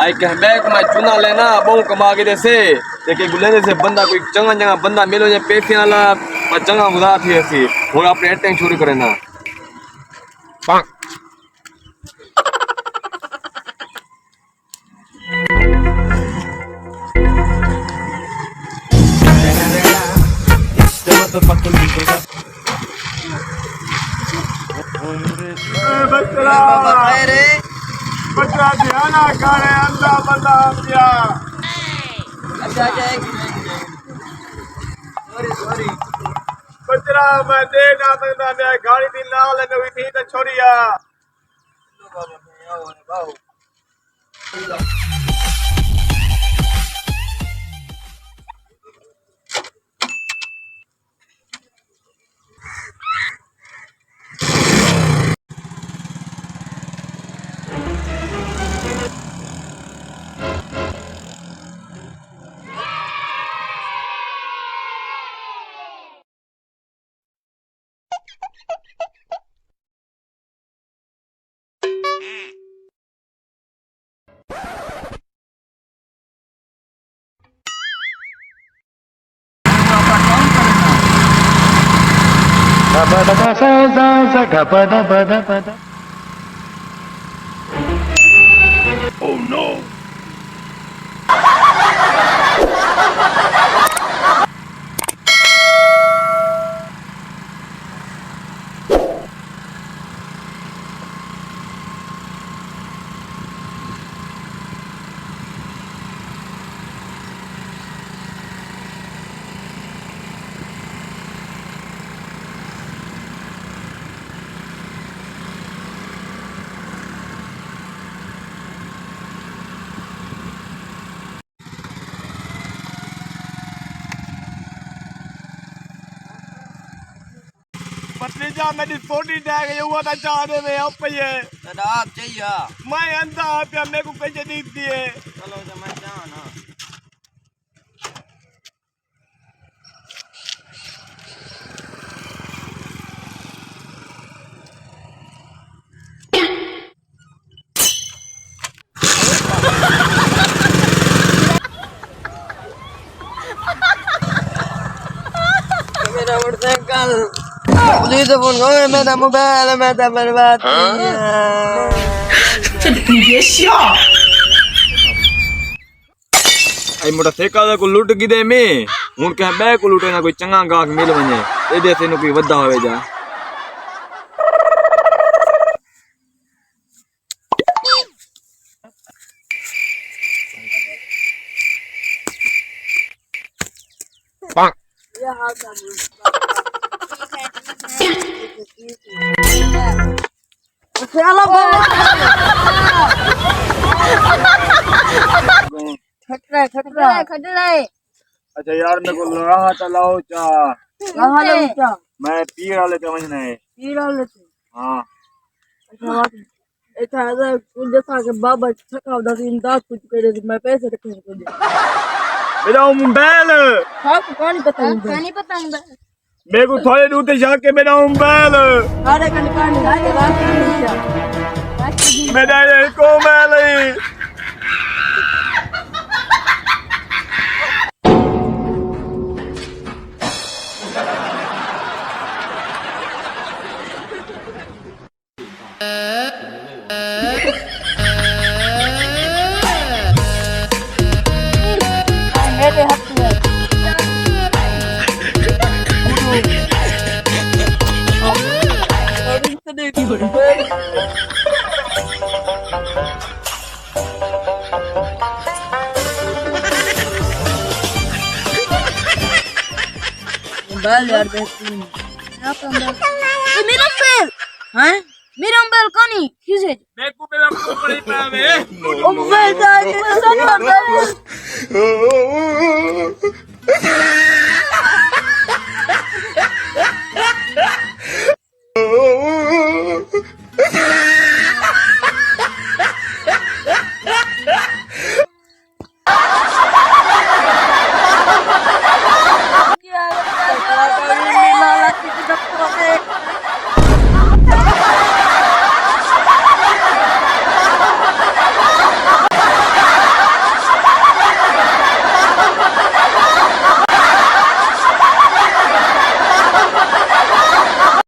आई कह बैक मैं चुना लेना बहु कमा के जैसे कि गुले से बंदा कोई चंगा चंगा बंदा मिलो जे पैसे वाला और चंगा गुजार थी ऐसी और अपने एक्टिंग शुरू करे ना बच्चा ध्यान करे अंधा बंदा पिया सॉरी बच्चा मैं दे ना सकता मैं गाड़ी दी नाल नवी थी तो छोड़िया Oh no! पतली जा मेरी सोटी टैग ये हुआ था चाहने में अब पे ये आप चाहिए मैं अंधा आप या मेरे को कैसे दीप दिए चलो तो मैं जाऊँ ना मेरा मोटरसाइकिल पुलिस फोन करो मेरा मोबाइल मैं तो बर्बाद आई मोटरसाइकिल को लुट गिदे में हुन कह बैक को लुटे ना कोई चंगा गाहक मिल वने ए देसे नु कोई वदा होवे जा अच्छा यार मेरे को रहा चलाओ चा मैं पीर वाले पे वजन है हां अच्छा कुछ जैसा के बाबा थका उदा इमदाद कुछ करे मैं पैसे रखने को दे मेरा मोबाइल सब कौन पता मेरे को थोड़े दूर से जाके मेरा मोबाइल अरे कहानी मेरा को मोबाइल मेरे हाथ में मोबाइल यार बेहतरीन मेरा मोबाइल हैं मेरा मोबाइल कौन किसे मेरे को मेरा पड़ी पावे ओ मोबाइल